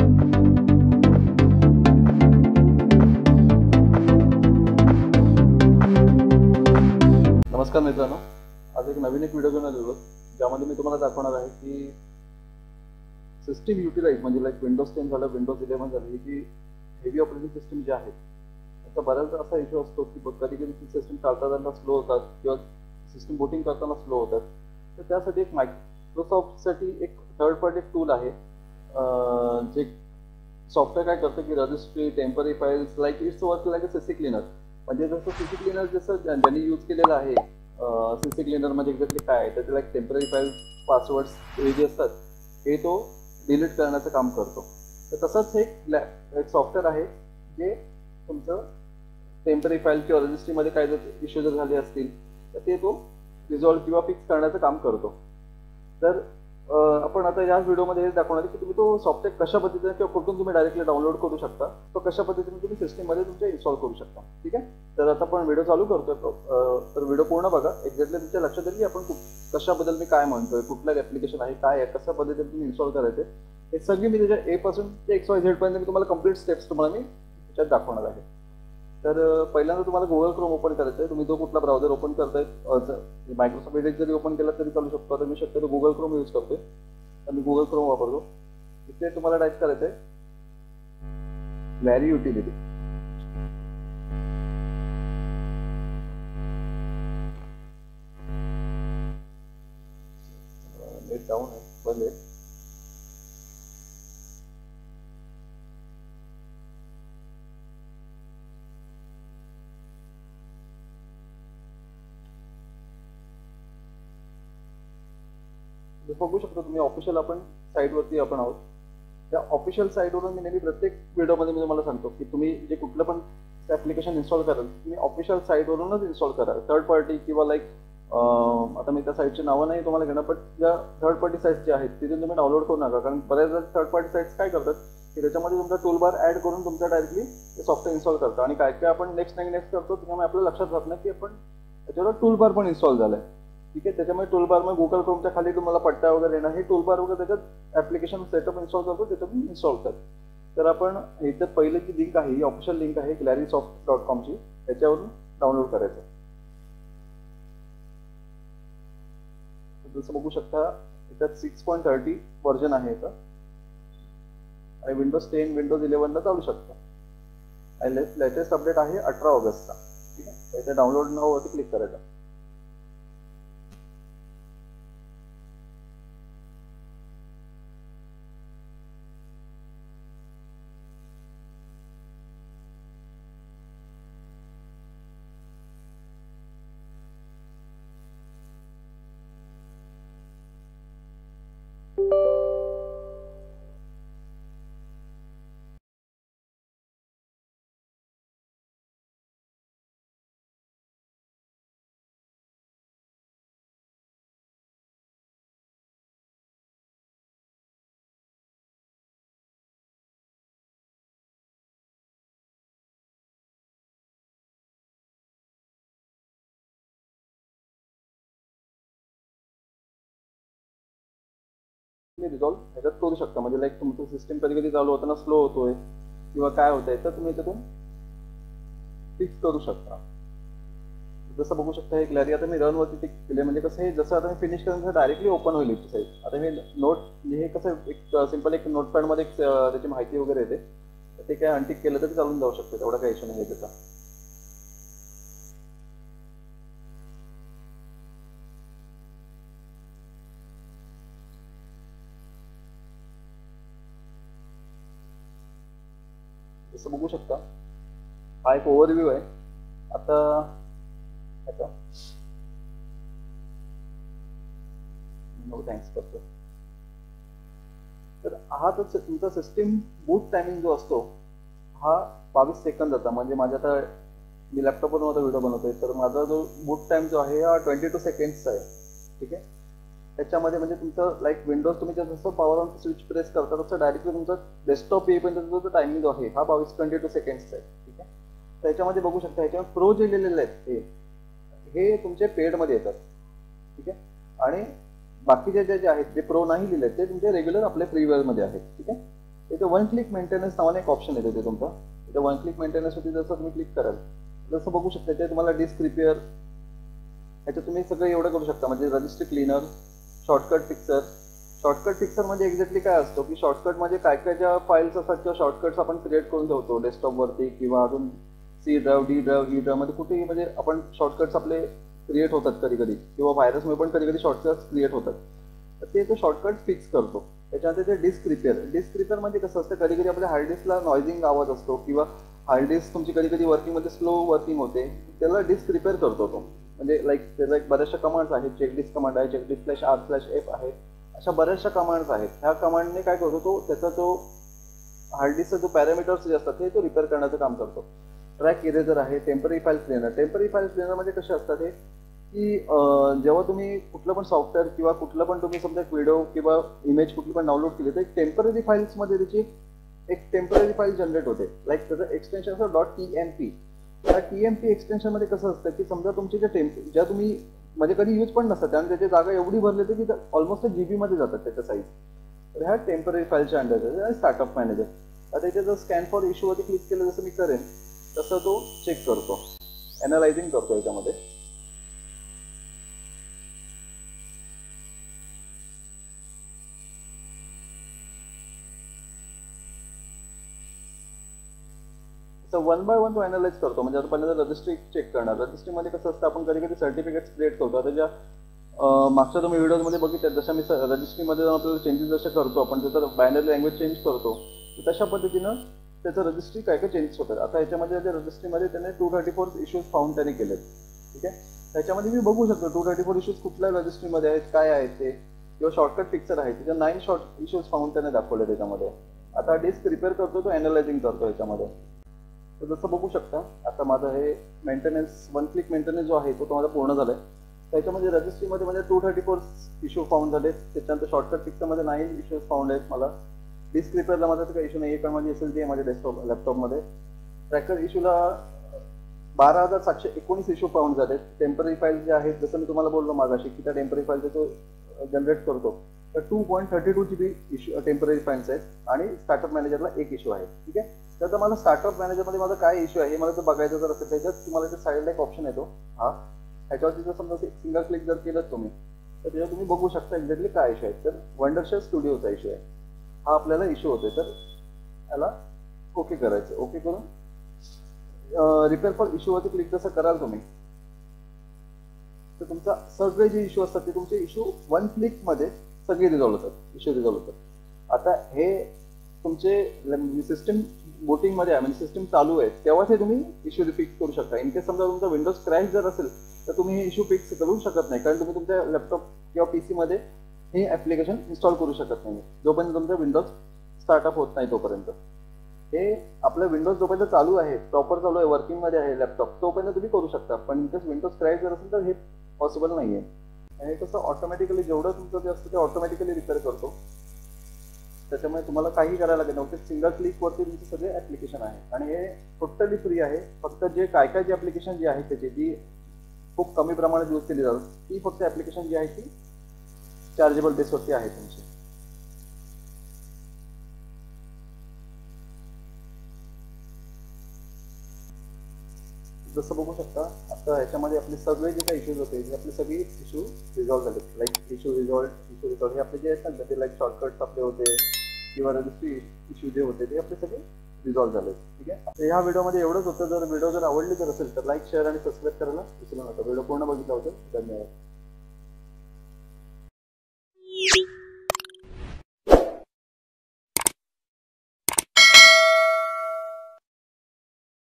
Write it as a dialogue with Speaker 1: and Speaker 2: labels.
Speaker 1: नमस्कार मित्रांनो, आज एक नवीन व्हिडिओ घेऊन आलेलो ज्यामध्ये मी तुम्हाला दाखवणार आहे की सिस्टीम युटिलाइज म्हणजे लाईक विंडोज 10 झालं, विंडोज 11 झालं, ही जी हेवी ऑपरेटिंग सिस्टीम जी आहे त्याचा बऱ्याचदा असा इश्यू असतो की कधी कधी सिस्टीम चालताना स्लो होतात किंवा सिस्टीम बूटिंग करताना स्लो होतात. तर त्यासाठी एक मायक्रोसॉफ्टसाठी एक थर्ड पार्टी टूल आहे जे सॉफ्टवेअर काय करतं की registry, temporary files, like it's work like a CC cleaner. म्हणजे जसं सीसी क्लीनर जसं ज्यांनी यूज केलेलं आहे सीसी क्लीनर म्हणजे एक्झॅक्टली काय आहे, त्याचे लाईक टेम्पररी फाईल्स, पासवर्ड्स हे जे असतात हे तो डिलीट करण्याचं काम करतो. तर तसंच हे एक सॉफ्टवेअर आहे जे तुमचं टेम्पररी फाईल किंवा रजिस्ट्रीमध्ये काय जर इश्यू जर झाले असतील तर ते तो रिझॉल्व्ह किंवा फिक्स करण्याचं काम करतो. तर आपण आता या व्हिडिओमध्ये हे दाखवणार आहे की तुम्ही तो सॉफ्टवेअर कशा पद्धतीने किंवा कुठून तुम्ही डायरेक्टली डाउनलोड करू शकता, तो कशा पद्धतीने तुम्ही सिस्टीममध्ये तुमच्या इन्स्टॉल करू शकता. ठीक आहे, तर आता आपण व्हिडिओ चालू करतोय. तर व्हिडिओ पूर्ण बघा. एक्झॅक्टली तुमच्या लक्षात येईल की आपण कशाबद्दल मी काय म्हणतोय, कुठलं ॲप्लिकेशन आहे, काय आहे, कशा पद्धतीने तुम्ही इन्स्टॉल करायचे, हे सगळी मी त्याच्या ए पासून ते XYZ पर्यंत मी तुम्हाला कंप्लीट स्टेप्स तुम्हाला मी त्याच्यात दाखवणार आहे. तर पहिल्यांदा तुम्हाला गुगल क्रोम ओपन करायचं आहे. तुम्ही जो कुठला ब्राउझर ओपन करताय, मायक्रोसॉफ्ट एडिट जरी ओपन केला तरी चालू शकतो. तर मी शक्यतो गुगल क्रोम यूज करतोय, तर मी गुगल क्रोम वापरतो. इथे तुम्हाला टाईप करायचं आहे ग्लॅरी युटिलिटी. नेट डाऊन आहे, बंद आहे. बघू शकता तुम्ही ऑफिशियल आपण साईटवरती आपण आहोत. त्या ऑफिशियल साईटवरून मी नेहमी प्रत्येक व्हिडिओमध्ये मी तुम्हाला सांगतो की तुम्ही जे कुठलं पण ॲप्लिकेशन इन्स्टॉल कराल तुम्ही ऑफिशियल साईटवरूनच इन्स्टॉल करा. थर्ड पार्टी किंवा लाईक आता मी त्या साईटची नावं नाही तुम्हाला घेणार, पण ज्या थर्ड पार्टी साईट्स जे आहेत तिथून तुम्ही डाउनलोड करू नका. कारण बऱ्याचदा थर्ड पार्टी साईट्स काय करतात की त्याच्यामध्ये तुमचा टूलबार ॲड करून तुमच्या डायरेक्टली ते सॉफ्टवेअर इन्स्टॉल करतात आणि काय काय आपण नेक्स्ट करतो त्यामुळे आपल्याला लक्षात राहत नाही की आपण त्याच्यावर टूलबार पण इन्स्टॉल झालं आहे. ठीक आहे, त्याच्यामुळे टूलबार मग गुगल क्रोमच्या खाली तुम्हाला पट्ट्या वगैरे येणार, हे टूलबार वगैरे त्याच्यात ॲप्लिकेशन सेटअप इन्स्टॉल करतो त्याच्यातून इन्स्टॉल करतात. तर आपण इथं पहिली जी लिंक आहे ही ऑफिशियल लिंक आहे clarisoft.com ची, त्याच्यावरून डाउनलोड करायचं. जसं बघू शकता त्याच्यात 6.30 व्हर्जन आहे इथं आणि विंडोज 10 विंडोज 11 ला चालू शकतं आणि लेटेस्ट अपडेट आहे 18 ऑगस्टचा. ठीक आहे, इथे डाउनलोड नाववरती क्लिक करायचं. तुम्ही रिझॉल्व ह्याच्यात करू शकता. म्हणजे लाईक तुमचं सिस्टीम कधी कधी चालू होताना स्लो होतोय किंवा काय होतंय तर तुम्ही त्यातून फिक्स करू शकता. जसं बघू शकता हे ग्लॅरी आता मी रनवरती टिक केले. म्हणजे कसं हे जसं आता मी फिनिश करून डायरेक्टली ओपन होईल इथची साईट. आता मी नोट हे कसं एक सिम्पल एक नोटपॅडमध्ये त्याची माहिती वगैरे येते, तर ते काय अनटिक केलं तरी चालून जाऊ शकतं, तेवढा काही इश्यू नाही आहे त्याचा. जसं बघू शकता हा एक ओव्हरव्ह्यू आहे. आता नो थँक्स करतो. तर हा तर तुमचा सिस्टीम बूट टायमिंग जो असतो हा 22 सेकंद जाता. म्हणजे माझ्या आता मी लॅपटॉपवरून आता व्हिडिओ बनवतोय तर माझा जो बूट टाइम जो आहे हा 22 सेकंड्सचा आहे. ठीक आहे, त्याच्यामध्ये म्हणजे तुमचं लाईक विंडोज तुम्ही जसं पॉवर ऑन स्विच प्रेस करता तसं डायरेक्टली तुमचा डेस्कटॉप येईपर्यंत जो टायमिंग जो आहे हा 22 सेकंड्सचा आहे. ठीक आहे, त्याच्यामध्ये बघू शकता ह्याच्यावर प्रो जे लिहिलेले आहेत हे तुमचे पेडमध्ये येतात. ठीक आहे, आणि बाकीचे जे आहेत जे प्रो नाही लिहिले ते तुमचे रेग्युलर आपले फ्रीवेअरमध्ये आहेत. ठीक आहे, इथे वन क्लिक मेंटेनन्स नावाने एक ऑप्शन येते ते तुमचा. इथे वन क्लिक मेंटेनन्स होती, जसं तुम्ही क्लिक कराल जसं बघू शकता ते तुम्हाला डिस्क रिपेअर ह्याच्यात तुम्ही सगळं एवढं करू शकता. म्हणजे registry cleaner, shortcut fixer. Shortcut fixer म्हणजे एक्झॅक्टली काय असतो की शॉर्टकट म्हणजे काय काय ज्या फाईल्स असतात किंवा शॉर्टकट्स आपण क्रिएट करून ठेवतो डेस्कटॉपवरती किंवा अजून C drive, D drive, E drive मध्ये कुठेही म्हणजे आपण शॉर्टकट्स आपले क्रिएट होतात कधी कधी किंवा व्हायरसमुळे पण कधी कधी शॉर्टकट्स क्रिएट होतात. तर ते शॉर्टकट फिक्स करतो. त्याच्यानंतर ते डिस्क रिपेअर. डिस्क रिपेअर म्हणजे कसं असतं, कधी कधी आपल्या हार्ड डिस्कला नॉइजिंग आवाज असतो किंवा हार्ड डिस्क तुमची कधी कधी वर्किंगमध्ये स्लो वर्किंग होते, त्याला डिस्क रिपेअर करतो तो. म्हणजे लाईक त्याचा एक बऱ्याचशा कमांड्स आहेत. चेकडिस्क कमांड आहे, चेकडिस्क/r/f आहे, अशा बऱ्याचशा कमांड्स आहेत. ह्या कमांडने काय करतो तो त्याचा जो हार्ड डिस्कचा जो पॅरामीटर्स जे असतात ते तो रिपेअर करण्याचं काम करतो. ट्रॅक इरेजर आहे, temporary file cleaner. Temporary file cleaner म्हणजे कसे असतात हे की जेव्हा तुम्ही कुठलं पण सॉफ्टवेअर किंवा कुठलं पण तुम्ही समजा व्हिडिओ किंवा इमेज कुठली पण डाउनलोड केली तर एक टेम्पररी फाईल्समध्ये त्याची एक टेम्पररी फाईल जनरेट होते. लाईक त्याचं एक्सटेन्शन असतं .tmp. त्या TMP एक्सटेन्शनमध्ये कसं असतं की समजा तुमचे ज्या तुम्ही म्हणजे कधी यूज पण नसतात आणि त्याची जागा एवढी भरली होती की ऑलमोस्ट GB मध्ये जातात त्याच्या साईज. तर ह्या टेम्पररी फाईलच्या अंडर आणि स्टार्टअप मॅनेजर. आता इथे जर स्कॅन फॉर इश्यूवरती क्लिक केलं जसं मी करेन तसं तो चेक करतो, ॲनालायझिंग करतो याच्यामध्ये. वन बाय वन तो अनालाइज करतो. म्हणजे आता पहिल्यांदा रजिस्ट्री चेक करणार. रजिस्ट्रीमध्ये कसं असतं, आपण कधी कधी सर्टिफिकेट्स क्रिएट करतो. आता ज्या मागच्या तुम्ही व्हिडिओमध्ये बघितलं जशा मी रजिस्ट्रीमध्ये आपल्याला चेंजेस जसे करतो आपण, त्याचं बायनरी लँग्वेज चेंज करतो, तर तशा पद्धतीनं त्याचं रजिस्ट्री काय काय चेंज होतात. आता ह्याच्यामध्ये त्या रजिस्ट्रीमध्ये त्याने 234 इश्यूज फाउंड त्याने केलेत. ठीक आहे, त्याच्यामध्ये मी बघू शकतो 234 इश्यूज कुठल्या रजिस्ट्रीमध्ये आहेत, काय आहेत ते, किंवा शॉर्टकट फिक्सर आहे त्याच्या 9 शॉर्ट इश्यूज फाउंड त्याने दाखवले त्याच्यामध्ये. आता डिस्क रिपेअर करतो तो, अॅनालायझिंग करतो ह्याच्यामध्ये. तर जसं बघू शकता आता माझं हे मेंटेनन्स वन क्लिक मेंटेनन्स जो आहे तो माझा पूर्ण झाला आहे. त्याच्यामध्ये रजिस्ट्रीमध्ये म्हणजे 234 इश्यू फाउंड झाले. त्याच्यानंतर शॉर्टकट फिक्सरमध्ये 9 इश्यूज फाउंड आहेत मला. डिस्क रिपेअरला माझा काही इश्यू नाही आहे कारण माझी SSD आहे माझ्या लॅपटॉपमध्ये. ट्रॅकर इश्यूला 12,719 इश्यू फाउंड झाले. टेम्पररी फाईल जे आहेत जसं मी तुम्हाला बोललो मागाशी की त्या टेम्पररी फाईलचा तो जनरेट करतो, तर 2.32 GB इश्यू टेम्पररी फाईल्स आहेत आणि स्टार्टअप मॅनेजरला एक इश्यू आहे. ठीक आहे, तर आता मला स्टार्टअप मॅनेजरमध्ये माझा काय इश्यू आहे हे मला जर बघायचं जर असेल त्याच्यात तुम्हाला इथे साईडला एक ऑप्शन येतो हा. ह्याच्यावरती जर समजा सिंगल क्लिक जर केलं तुम्ही तर त्याच्यात तुम्ही बघू शकता एक्झॅक्टली काय इश्यू आहे. तर वंडरशेअर स्टुडिओचा इश्यू आहे हा आपल्याला इश्यू होतोय. तर याला ओके करायचं. ओके करून रिपेअर फॉर इश्यूवरती क्लिक जसं कराल तुम्ही तर तुमचा सगळे जे इश्यू असतात ते तुमचे इश्यू वन क्लिकमध्ये सगळे रिझॉल्व्ह होतात, इश्यू रिझॉल्व्ह होतात. आता हे तुमचे सिस्टम बोटिंगमध्ये आहे म्हणजे सिस्टम चालू आहे तेव्हाच हे तुम्ही इश्यू फिक्स करू शकता. इन केस समजा तुमचा विंडोज क्रॅश जर असेल तर तुम्ही हे इश्यू फिक्स करू शकत नाही कारण तुम्ही तुमच्या लॅपटॉप किंवा PC मध्ये हे ॲप्लिकेशन इन्स्टॉल करू शकत नाही जोपर्यंत तुमचा विंडोज स्टार्टअप होत नाही तोपर्यंत. हे आपलं विंडोज जोपर्यंत चालू आहे, प्रॉपर चालू आहे, वर्किंगमध्ये आहे लॅपटॉप, तोपर्यंत तुम्ही करू शकता. पण इन केस विंडोज क्रॅश जर असेल तर हे पॉसिबल नाही आहे. आणि कसं ऑटोमॅटिकली जेवढं तुमचं जे असतं ते ऑटोमॅटिकली रिपेअर करतो. त्याच्यामुळे तुम्हाला काही करायला लागत नव्हते. सिंगल क्लिकवरती तुमचे सगळे ॲप्लिकेशन आहे आणि हे टोटली फ्री आहे. फक्त जे काय काय जे ॲप्लिकेशन जी आहे त्याची जी खूप कमी प्रमाणात यूज केली जातात ती फक्त ॲप्लिकेशन जी आहे ती चार्जेबल बेसवरती आहे तुमची. जसं बघू शकता आता ह्याच्यामध्ये आपले सगळे जे काही इश्यूज होते ते आपले सगळे इश्यू रिझॉल्व्ह झाले. लाईक इश्यू रिझॉल्व्ह हे आपले जे आहेत ना ते लाईक शॉर्टकट्स आपले होते किंवा रजिस्ट्री इश्यू जे होते ते आपले सगळे रिझॉल्व्ह झाले. ठीक आहे, आता ह्या व्हिडिओमध्ये एवढंच होतं. जर व्हिडिओ जर आवडली जर असेल तर लाईक, शेअर आणि सबस्क्राईब करायला विसरू नका. व्हिडिओ पूर्ण बघितला होता. धन्यवाद.